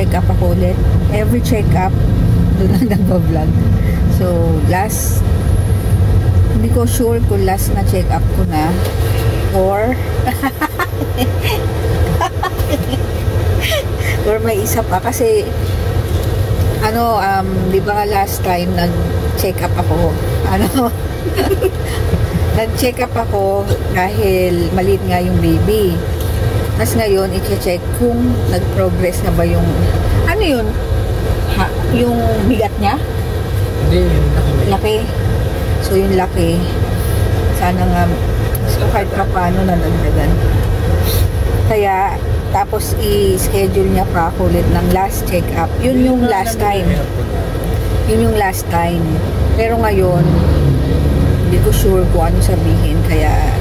nagche-check up ako ulit. Every check up, doon na nagbablog. So, last, hindi ko sure kung last na check up ko na or or may isa pa kasi ano, di ba last time nag-check up ako, ano nag-check up ako dahil maliit nga yung baby. Tapos ngayon, i-check kung nag-progress na ba yung, ano yun? Yung bigat niya? Hindi, yung laki. So, yung laki, sana nga, so kahit pa paano nadagdagan. Kaya, tapos i-schedule niya pa ako ulit ng last check-up. Yun yung last time. Yun yung last time. Pero ngayon, hindi ko sure kung ano sabihin, kaya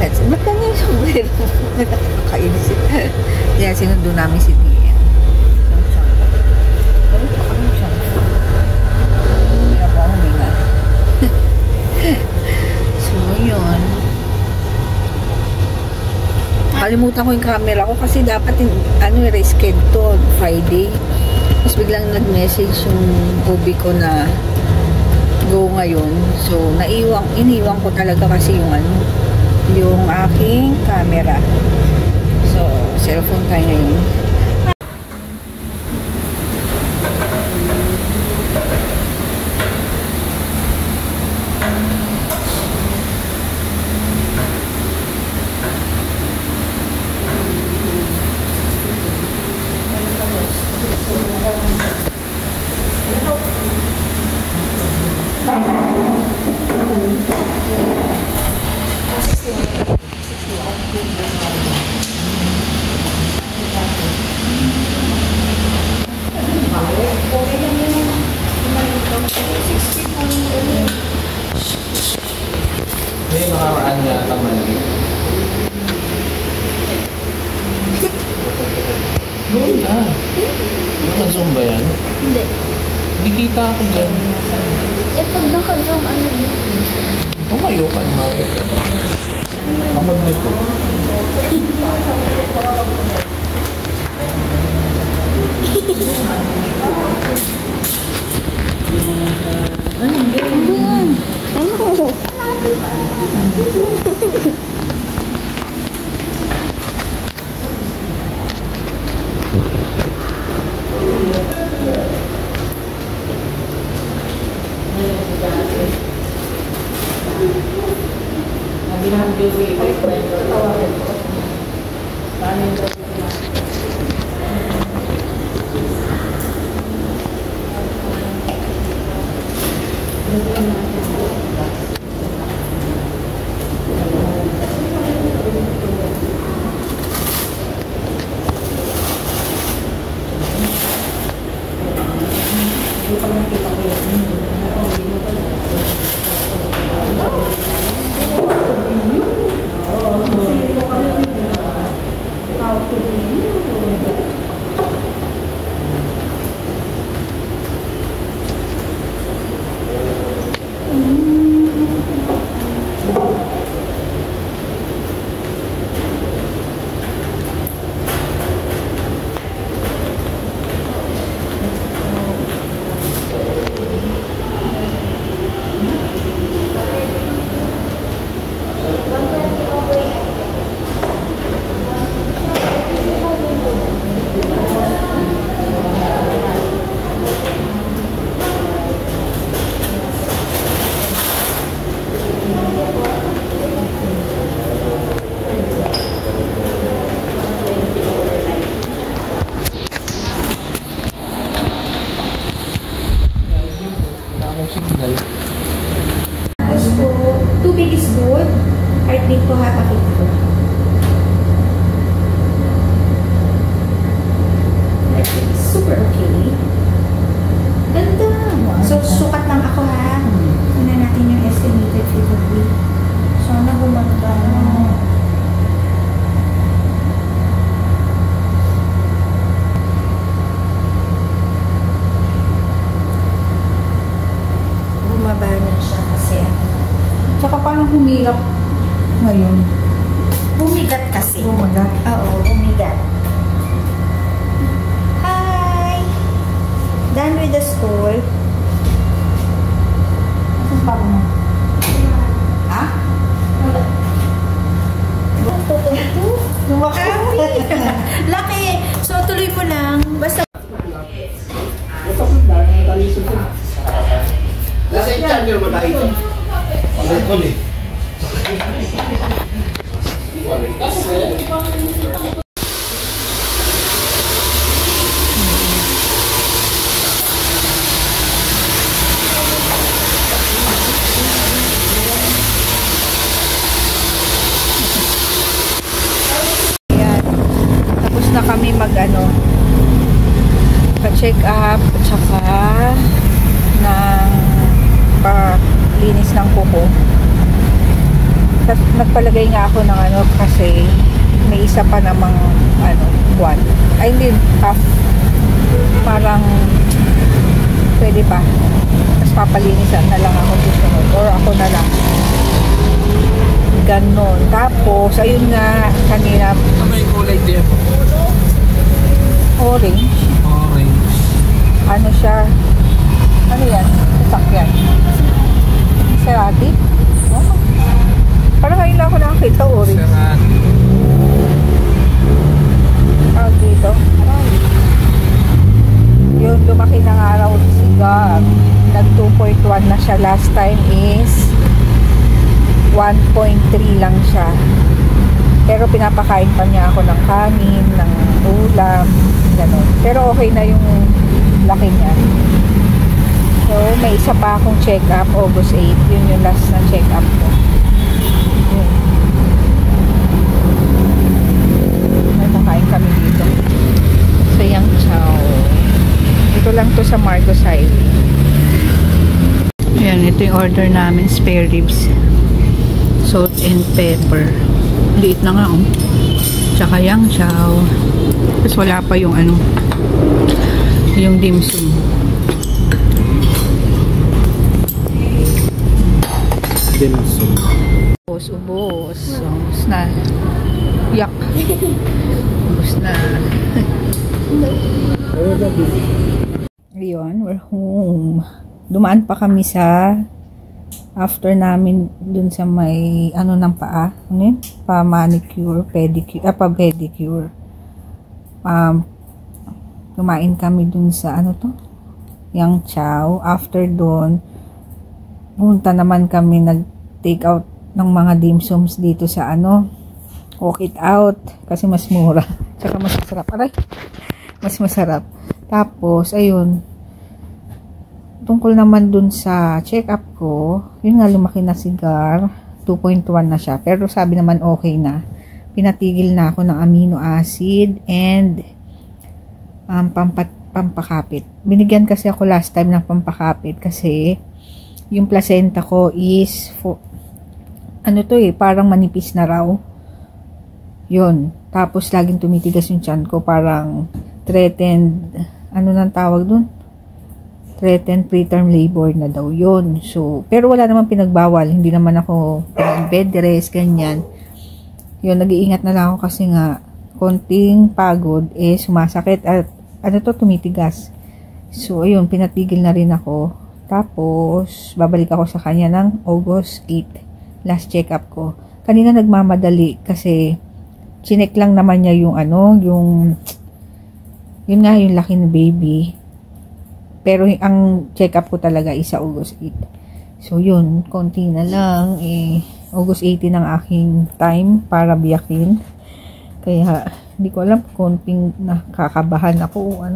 ba't kanya yung sombrero? Nakakainis. Kaya sinundo namin si Tia. So, yun. Kalimutan ko yung camera ko kasi dapat reschedule Friday. Tapos biglang nag-message yung OB ko na go ngayon. So, iniwan ko talaga kasi yung aking camera. So, cellphone tayo ngayon. May makaraan niya tamali. Noon na. Naka-zoom ba yan? Hindi. Hindi kita ako dyan. Eh, pag naka-zoom, ano yun? Tumayo ka na. Kapag nito. Tubig is good. Heartbeat ko hapakit ko. Heartbeat is super okay. Ganda. So, sukat lang ako ha. Tignan natin yung estimated fetal weight. Sana gumanda. Bumaba na siya kasi Tsaka parang humilap ngayon. bumigat kasi. Bumagat. Oo, bumigat. Laki! So, tuloy mo lang. Basta... Nasa yung channel mo tayo. Pagkakon eh. Ayan. Tapos na kami pa-check up at saka ng palinis ng kuko. Nagpalagay nga ako ng kasi may isa pa namang buwan. Ay hindi, half. Parang pwede pa. Mas papalinisan na lang ako susunod. Or ako na lang. Ganon. Tapos, ayun nga, kanina May kulay din. orange. Orange. Ano siya? Ano yan? Sasakyan. Serati? Oh. Parang ngayon lang ako nakakita orange. Serati. Dito. Yun, lumaki ng araw sigar. Nag 2.1 na siya. Last time is 1.3 lang siya. Pero pinapakain pa niya ako ng kanin, ng ulam, gano'n. Pero okay na yung laki niya. So, may isa pa akong check-up, August 8. Yun yung last na check-up ko. Yun. Nagkakain kami dito. Sa Yang Chow. Ito lang to sa Marcos Highway. Ayan, ito yung order namin. Spare ribs. Salt and pepper. Liit na nga, oh. Tsaka Yang Chow. Tapos wala pa yung yung dim sum. Dim sum. Ubos. Ubos na. Yak. Ubos na. Ayun, we're home. Dumaan pa kami sa after namin dun sa may ng paa. Ano yun? Pa-manicure, pedicure, pa-pedicure. Kumain kami dun sa Yang Chow. After dun, punta naman kami nag-take out ng mga dim sums dito sa walk it out. Kasi mas mura. Tsaka mas masarap. Aray! Mas masarap. Tapos, ayun. Tungkol naman dun sa check-up ko, yun nga lumaki na sigar. 2.1 na siya. Pero sabi naman okay na. Pinatigil na ako ng amino acid and pampakapit. Binigyan kasi ako last time ng pampakapit kasi yung placenta ko is parang manipis na raw. Yun. Tapos laging tumitigas yung tiyan ko, parang threatened, nang tawag dun? Threatened preterm labor na daw yun. So, pero wala naman pinagbawal. Hindi naman ako bed rest, ganyan. Yun, nag-iingat na lang ako kasi nga konting pagod sumasakit at tumitigas. So, ayun, pinatigil na rin ako. Tapos, babalik ako sa kanya ng August 8. Last check-up ko. Kanina nagmamadali kasi chinek lang naman niya yung yun nga yung laki ng baby. Pero ang check-up ko talaga is sa August 8. So, yun, konti na lang. August 18 ang aking time para biyakin. Kaya, hindi ko alam, konting nakakabahan ako o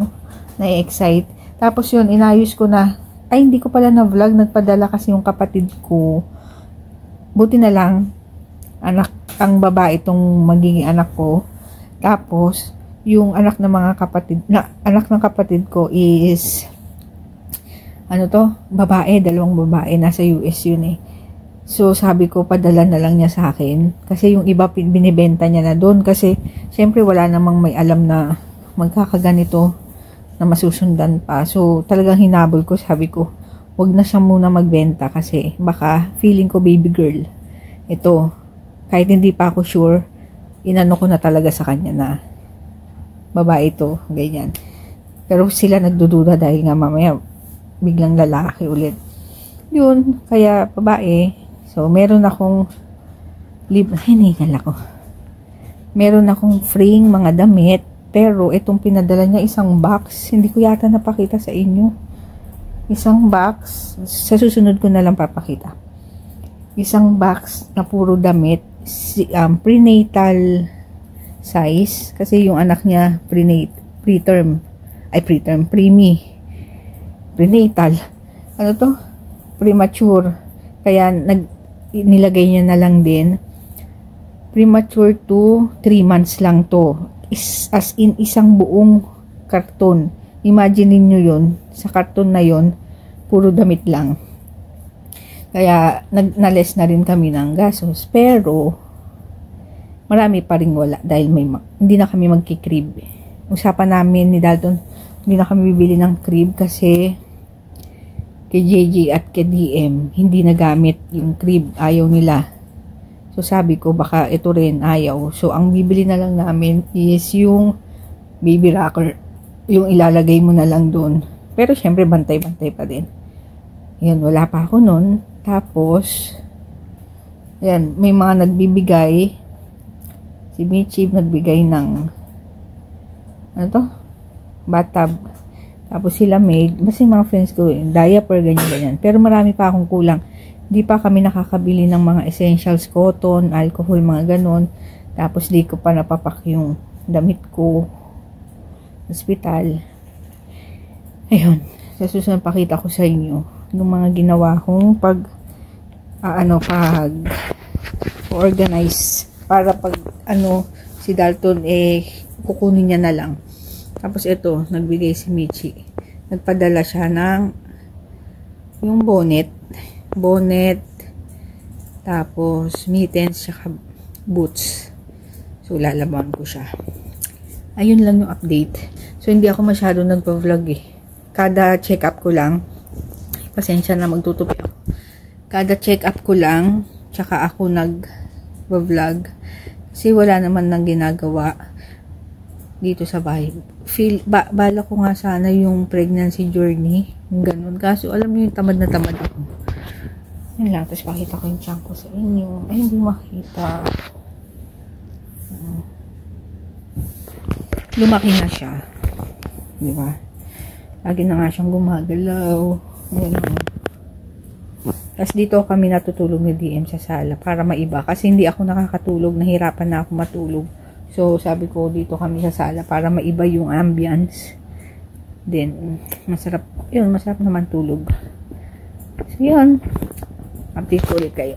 na-excite. Tapos yun, inayos ko na. Ay, hindi ko pala na-vlog. Nagpadala kasi yung kapatid ko. Buti na lang, ang babae itong magiging anak ko. Tapos, yung anak ng anak ng kapatid ko is babae, dalawang babae, nasa US yun So, sabi ko, padala na lang niya sa akin. Kasi yung iba, binibenta niya na doon. Kasi, syempre, wala namang may alam na magkakaganito na masusundan pa. So, talagang hinabol ko, sabi ko, wag na siya muna magbenta kasi baka feeling ko baby girl. Ito, kahit hindi pa ako sure, inano ko na talaga sa kanya na babae ito, ganyan. Pero sila nagdududa dahil nga mamaya biglang lalaki ulit. Yun, kaya babae. So, meron akong hinihingal ako. meron akong freeing mga damit, pero itong pinadala niya isang box, hindi ko yata napakita sa inyo. Isang box, sa susunod ko na lang papakita. Isang box na puro damit, prenatal size, kasi yung anak niya prenatal, ano to? Premature. Kaya nilagay niya na lang din. Premature to 3 months lang to. As in isang buong karton. Imagine niyo yun. Sa karton na yun, puro damit lang. Kaya nales na rin kami ng gastos. Pero marami pa rin wala dahil hindi na kami magkikrib. Usapan namin ni Dalton, hindi na kami bibili ng crib kasi kay JJ at kay DM hindi nagamit yung crib, ayaw nila. So sabi ko baka ito rin ayaw. So ang bibili na lang namin is yung baby rocker, yung ilalagay mo na lang doon. Pero syempre bantay-bantay pa din. Yan, wala pa ako nun. Tapos yan, may mga nagbibigay. Si Michi nagbigay ng ano to? Bathtub. Tapos sila maid, basta yung mga friends ko, diaper, ganyan. Pero marami pa akong kulang. Di pa kami nakakabili ng mga essentials, cotton, alcohol, mga ganon. Tapos di ko pa napapak yung damit ko. Hospital. Ayun. Sa susunod pakita ko sa inyo yung mga ginawa kong organize para pag si Dalton kukunin niya na lang. Tapos ito, nagbigay si Michi. Nagpadala siya ng yung bonnet, tapos mittens, saka boots. So, lalaban ko siya. Ayun lang yung update. So, hindi ako masyado nagpa-vlog Kada check-up ko lang, pasensya na magtutupi ako. Kada check-up ko lang, tsaka ako nag-vlog. Kasi wala naman nang ginagawa dito sa bahay. Bala ko nga sana yung pregnancy journey. Yung ganun. Kaso, alam niyo yung tamad na tamad ako. Yan lang. Tapos pakita ko yung tiyan ko sa inyo. Ay, hindi makita. Lumaki na siya. Diba? Lagi na nga siyang gumagalaw. Ganun. Tapos dito kami natutulog ni DM sa sala para maiba. Kasi hindi ako nakakatulog. Nahirapan na ako matulog. So, sabi ko dito kami sa sala para maiba yung ambience. Then, masarap. Yun, masarap naman tulog. So, yun. Update ko ulit kayo.